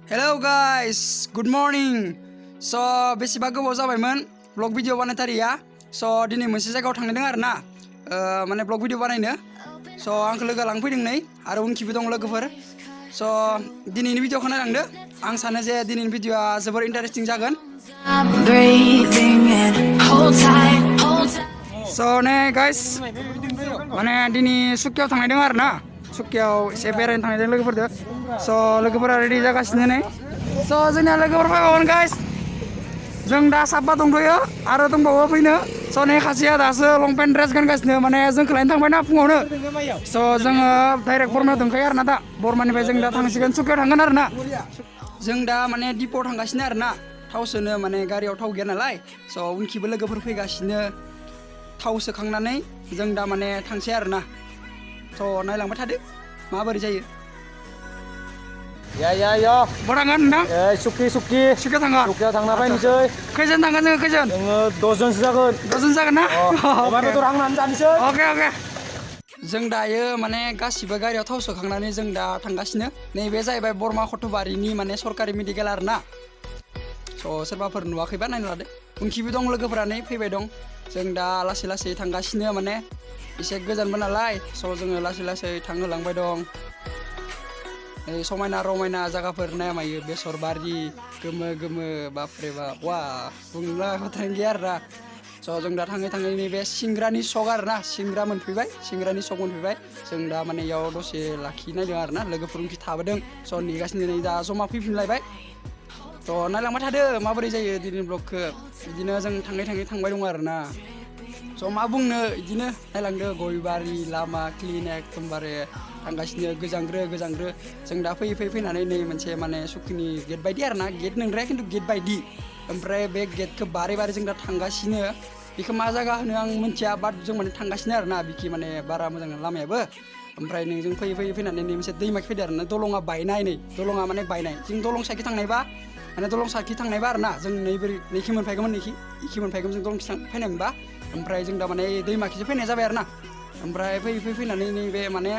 Hello guys, good morning. So बेसेबा गोबाव जाबायमोन ब्लग भिडिअ बानायथारिया. So दिनै मोनसे जायगायाव थांदों आरो ना माने ब्लग भिडिअ बानायनो. So आंखौ लोगो लांफैदों नै आरो उनखिबो दं लोगोफोर. So दिनैनि भिडिअखौ नायलांदो. आं सानो जे दिनैनि भिडिअआ जोबोर इन्टारेस्टिं जागोन. So नै guys माने दिनै सुकियाव थांदों आरो ना. सुकियाव एसे बेरायनो थांदों लोगोफोरजों. So लोगोफोरा रेडि जागासिनो नै. So जोंनिया लोगोफोर फैबावगोन गाइस. जों दा साबा दंथ'यो आरो दंबावो फैनो. So नै खासेया दासो लंपेन्ट ड्रेस गानगासिनो माने जोंखौ लायनो थांबायना फुङावनो. So जोङो डाइरेक्ट बरमायाव दंखायो आरो ना दा. बरमानिफ्राय जों दा थांसिगोन सुकियाव थांगोन आरो ना. जों दा माने डिप'आव थांगासिनो आरो ना. थाव सोनो माने गारियाव थाव गैया नालाय. So उनखिबो लोगोफोर फैगासिनो. थाव सोखांनानै जों दा माने थांसै आरो ना. So नायलांबाय थादो माबोरै जायो. Ya. बरांगोन नोंथां? Suki थाङा? Sukiयाव थांना फैनोसै. खैजोन थांगोन जोङो खैजोन? जोङो 10 जनसो जागोन. 10 जन जागोन ना? अमा बेदर हांनानै जानोसै. अके. जों दायो माने गासिबो गारियाव थाव सोखांनानै जों दा थांगासिनो. नैबे जाहैबाय बरमा खथबारिनि माने सरकारि मेडिकेल आरो ना. स' सोरबाफोर नुवाखैबा नायनो लादो. उनखिबो दं लोगोफोरा नै फैबाय दं. जों दा लासै थांगासिनो माने एसे गोजानबो नालाय. स' जोङो लासै थांहोलांबाय दं. समायना रमायना जायगाफोर नायमायो बेसरबारि गोमो बापरे बाप वा बुंला खोथायानो गैया आरो ना. स' जों दा थाङै नैबे सिंग्रानि सक आरो ना. सिंग्रा मोनफैबाय सिंग्रानि सक मोनफैबाय. जों दा माने इयाव दसे लाखिनायदों आरो ना. लोगोफोर उनखि थाबोदों. स' नेगासिनो नै दा जमा फैफिनलायबाय. थ' नायलांबाय थादो माबोरै जायो दिनैनि ब्लगखौ. बिदिनो जों थांबाय दं आरो ना. स' मा बुंनो बिदिनो नायलांदो गयबारि लामा क्लिन एकदमबारे थांगासिनो गोजांग्रो जों दा फैनानै नै मोनसे माने सुकिनि गेट बायदि आरो ना. गेट नंद्राया खिन्थु गेट बायदि. ओमफ्राय बे गेटखौ बारै जों दा थांगासिनो. बेखौ मा जायगा होनो आं मिथिया बाट जों माने थांगासिनो आरो ना. बिखि माने बारा मोजां लामायाबो. ओमफ्राय नोंजों फैनानै नै मोनसे दैमा फैदो आरो ना. दलङा बायनाय नै दलङा माने बायनाय. जों दलं साइडखि थांनायबा माने दलं साइडखि थांनायबा आरो ना. जों नैखि मोनफैगौमोन इखि मोनफैगोन जों दलं फैनाय मोनबा. ओमफ्राय जों दा माने दैमाखिसो फैनाय जाबाय आरो ना. ओमफ्राय फैनानै नैबे माने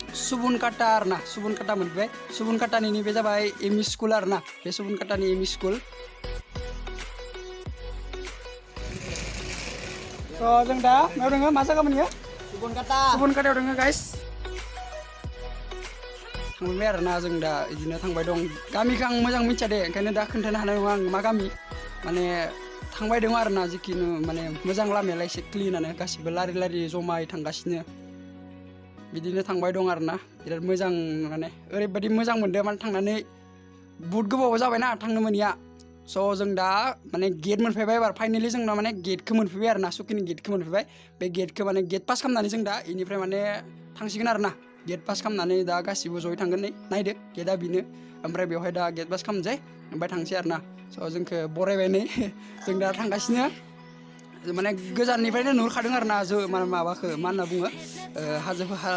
सुबुनकाटा आरो ना. सुबुनकाटा मोनफैबाय. सुबुनकाटानि नैबे जाबाय एमइ स्कुल आरो ना. बे सुबुनकाटानि एमइ स्कुल. स' जों दा मायाव दङ मा जायगा मोनयो? सुबुनकाटायाव दङ गाइस. थांबाय आरो ना. जों दा बिदिनो थांबाय दं. गामिखौ आं मोजां मिथिया दे ओंखायनो दा खोन्थानो हानाय नङा आं मा गामि. माने थांबाय दं आरो ना. जिखुनु माने मोजां लामायालाय एसे क्लिनानो गासिबो लारि जमायै थांगासिनो. बिदिनो थांबाय दं आरो ना. बिराद मोजां माने ओरैबायदि मोजां मोनदों माने थांनानै बुहुत गोबाव जाबायना थांनो मोनिया. स' जों दा माने गेट मोनफैबाय एबार फाइनेलि जोंना माने गेटखौ मोनफैबाय आरो ना. सुकिनि गेटखौ मोनफैबाय. बे गेटखौ माने गेट पास खालामनानै जों दा बेनिफ्राय माने थांसिगोन आरो ना. गेट पास खालामनानै दा गासिबो जयै थांगोन नै नायदो गेटआ बेनो. ओमफ्राय बेवहाय दा गेट पास खालामनोसै ओमफ्राय थांसै आरो ना. स' जोंखौ बरायबाय नै जों दा थांगासिनो. माने गोजाननिफ्रायनो नुहुरखादों आरो ना. माबाखौ मा होनना बुङो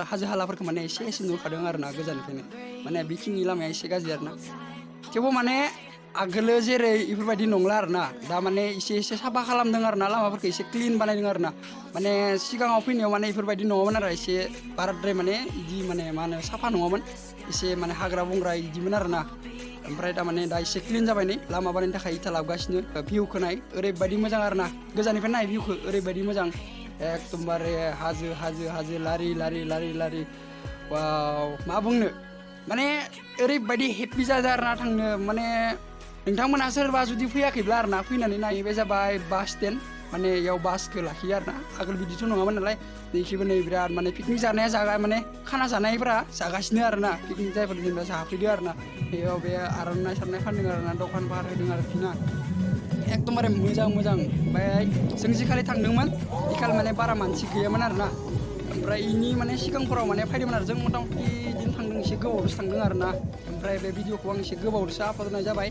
हाजो हालाफोरखौ माने एसे नुहुरखादों आरो ना गोजाननिफ्रायनो. माने बेखिनि लामाया एसे गाज्रि आरो ना. थेवबो माने आगोलो जेरै बेफोरबायदि नंला आरो ना. दा माने एसे साफा खालामदों आरो ना. लामाफोरखौ एसे क्लिन बानायदों आरो ना. माने सिगाङाव फैनायाव माने बेफोरबायदि नङामोन आरो एसे बाराद्राय माने बिदि माने मा होनो साफा नङामोन. एसे माने हाग्रा बंग्रा बिदिमोन आरो ना. ओमफ्राय थारमाने दा एसे क्लिन जाबाय नै लामा बानायनो थाखाय इथा लाबोगासिनो. भिउखौ नाय ओरैबायदि मोजां आरो ना. गोजाननिफ्राय नाय भिउखौ ओरैबायदि मोजां एकदमबारे हाजो लारि वाव मा बुंनो माने ओरैबायदि हेप्पि जादों आरो ना थांनो. माने नोंथांमोनहा सोरबा जुदि फैयाखैब्ला आरो ना फैनानै नाय. बे जाबाय बास स्टेन्ड माने इयाव बासखौ लाखियो आरो ना. आगोल बिदिथ' नङामोन नालाय. नैखिबो नै बिराद माने पिकनिक जानाया माने खाना जानायफ्रा जागासिनो आरो ना. पिकनिक जायफोर जेनेबा जाफैदो आरो ना. बेयाव बे आर'नाइ फानदों आरो ना. दखान पाहार होदों आरोखि ना. एकदमबारे मोजां ओमफ्राय जों जिखालि थांदोंमोन इखालि माने बारा मानसि गैयामोन आरो ना. ओमफ्राय इनि माने सिगांफोराव माने फैदोंमोन आरो जों मथा मथि बिदिनो थांदों एसे गोबावसो थांदों आरो ना. ओमफ्राय बे भिडिअखौ आं एसे गोबावसो आपल'ड होनाय जाबाय.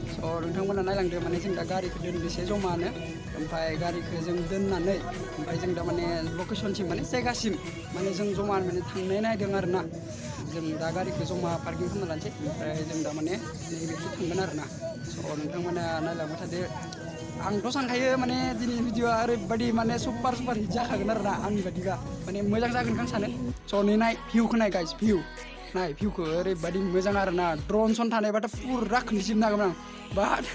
स' नोंथांमोना नायलांदो माने जों दा गारिखौ दोनदोंसे जमानो. ओमफ्राय गारिखौ जों दोननानै ओमफ्राय जों दा माने लकेसनसिम माने जायगासिम माने जों जमा माने थांनाय नायदों आरो ना. जों दा गारिखौ जमा पार्किं खालामना लानोसै. ओमफ्राय जों दा माने नैबेखि थांगोन आरो ना. स' नोंथांमोना नायलांबाय थादो. आंथ' सानखायो माने दिनैनि भिडिअआ ओरैबायदि माने सुपार हिट जाखागोन आरो ना आंनि बायदिबा माने मोजां जागोन आं सानो। स' नाय भिउखौ नाय गाइस भिउ नाय भिउखौ ओरैबायदि मोजां आरोना ड्रन सन थानायबाथ' फुरा खोन्थिजोबनो हागौमोन आं बाट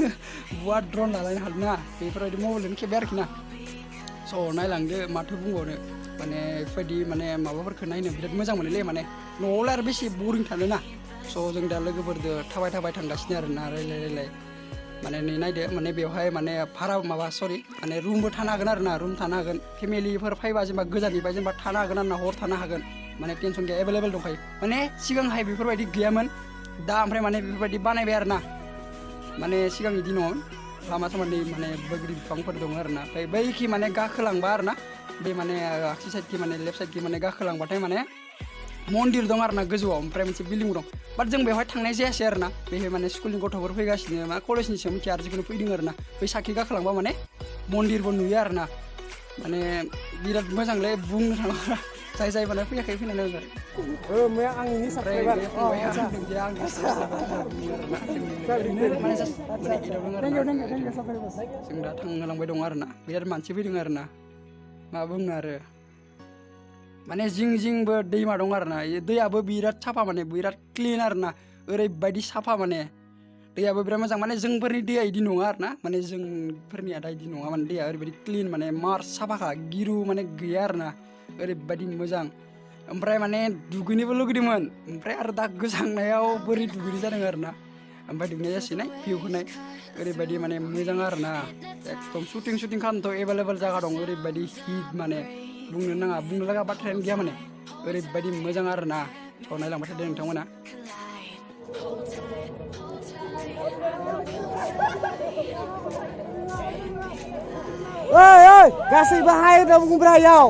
बुवा ड्रन लालायनो हादोंना बेफोरबायदि मबाइलजोंनो खेबबाय आरोखि ना स' नायलांदो माथो बुंबावनो माने बेफोरबायदि माने माबाफोरखौ नायनो बिराद मोजां मोनोलै माने न'आवलाय आरो बेसे बरिं थानो ना स' जों दा लोगोफोरजों थाबाय थांगासिनो आरोना रायलाय माने नै नायदो माने बेवहाय माने भारा माबा सरि माने रुमबो थानो हागोन आरोना रुम थानो हागोन फेमिलिफोर फैबा जेनेबा गोजाननिफ्राय जेनेबा थानो हागोन आरोना हर थानो हागोन माने टेनसन गैया एभेलेबेल दंखायो माने सिगांहाय बेफोरबायदि गैयामोन दा ओमफ्राय माने बेफोरबायदि बानायबाय आरोना माने सिगांनि दिनाव लामा सामानि माने बैग्रि बिफांफोर दङ आरोना ओमफ्राय बैखि माने गाखोलांबा आरोना बे माने आगसि साइडखि माने लेफ्ट साइडखि माने गाखोलांबाथाय माने मन्दिर दं आरोना गोजौआव ओमफ्राय मोनसे बिल्डिं दं बाट जों बेवहाय थांनाय जायासै आरोना बेहाय माने स्कुलनि गथ'फोर फैगासिनो मा कलेजनिसो मिथिया आरो जिखुनु फैदों आरोना बै साखि गाखोलांबा माने मन्दिरबो नुयो आरोना माने बिराद मोजांलै बुंनो थाङोब्ला जाय माने फैयाखै फैनानै मैं आंनि साबस्क्राइबार जों दा थांलांबाय दं आरोना बिराद मानसि फैदों आरोना मा बुंनो आरो माने जिंबो दैमा दं आरोना दैयाबो बिराद साफा माने बिराद क्लिन आरोना ओरैबायदि साफा माने दैयाबो बिराद मोजां माने जोंफोरनि दैया इदि नङा आरोना माने जोंफोरनिया दा इदि नङा माने दैया ओरैबायदि क्लिन माने मार साफाखा गिरु माने गैया आरोना ओरैबायदि मोजां ओमफ्राय माने दुगैनोबो लुगैदोंमोन ओमफ्राय आरो दा गोजांनायाव बोरै दुगैनो जादों आरोना ओमफ्राय दुगैनाय जासिनाय भिउखौ नाय ओरैबायदि माने मोजां आरोना एकदम शुटिं खालामनोथ' एभेलेबेल जायगा दं ओरैबायदि हिट माने बुंनो नाङा बुंनो लागा बाथ्रायानो गैया माने ओरैबायदि मोजां आरोना स' नायलांबाय थादों नोंथांमोना ओइ गासैबो हाय होनना बुंब्रा याव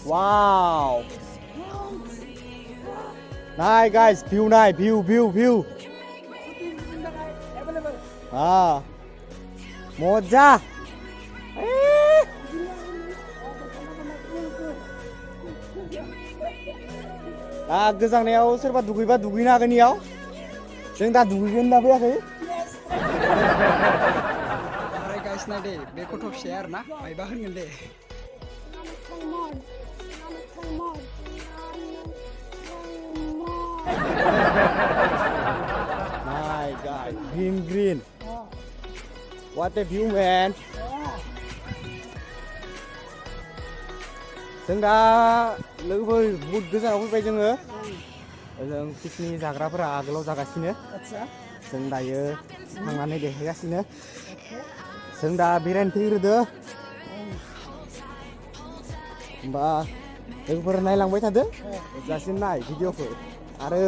वाव नाय गाइस भिउ नाय भिउ हाँ मजा दा गोजांनायाव सोरबा दुगैबा दुगैनो हागोन इयाव जों दा दुगैगोन होनना फैयाखै ओमफ्राय गाइस नायदे बे गथ' फिसाया आरोना मायबा होनगोन दे My God, green. What a view, man. जों दा लोगोफोर बुहुद गोजानाव फैबाय जोङो जों पिकनिक जाग्राफोरा आगोलाव जागासिनो जों दायो थांनानै देखायगासिनो जों दा बेरायनो फैग्रोदो होमबा लोगोफोर नायलांबाय थादो जासिम नाय भिडिअखौ आरो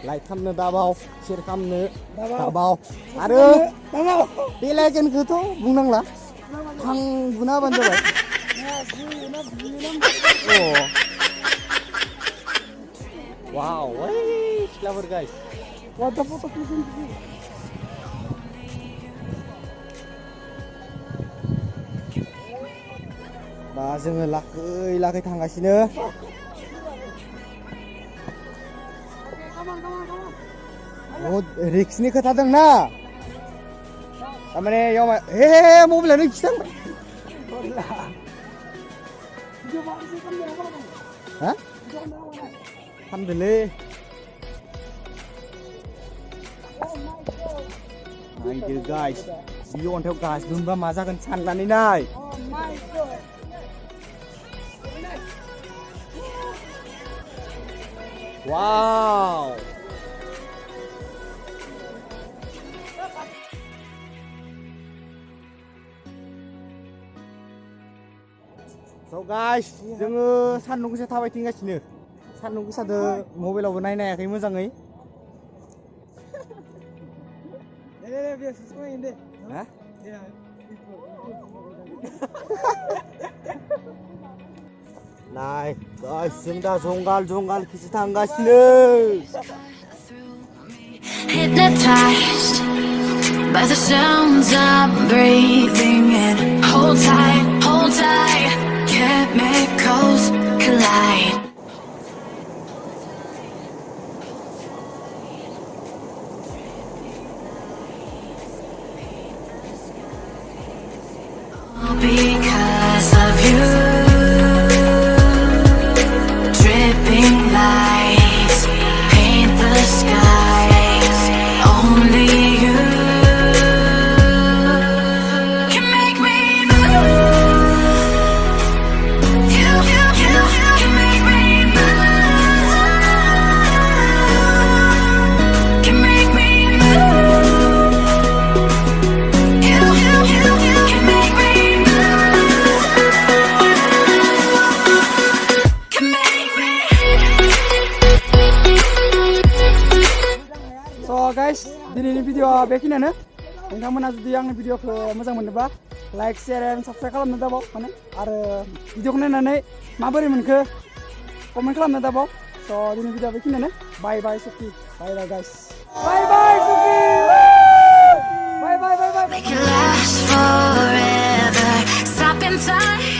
लाइक खालामनो दाबाव शेयार खालामनो दाबाव आरो बेल आइकनखौथ' बुंनांला थां बुना होबानो जाबाय वाव ओइ सिख्लाफोर गाइस दा जोङो लाखै थांगासिनो बहुत रिक्सनि खोथा दंना थारमाने याव हे मबाइलानो खिथांबाय हा खामदोलै नायदो गाइस बि अन्थायाव गाजोमबा मा जागोन साननानै नाय वाव So guys, जोङो सान्दुं गोसा थाबायथिंगासिनो सान्दुं गोसादो मबाइलावबो नायनो हायाखै मोजाङै नाय guys, जों दा जंगाल खिसि थांगासिनो Hypnotized by the sounds I'm breathing in. Hold tight, chemicals collide. guys, दिनैनि भिडिअआ बेखिनियानो नोंथांमोना जुदि आंनि भिडिअखौ मोजां मोनोबा लाइक शेयार एन्ड साबस्क्राइब खालामनो दाबाव माने आरो भिडिअखौ नायनानै माबोरै मोनखो कमेन्ट खालामनो दाबाव स' दिनैनि भिडिअआ बेखिनियानो बाय बाय सुखि बाय बाय गाइस बाय बाय सुखि बाय बाय बाय बाय Make it last forever. Stop in time.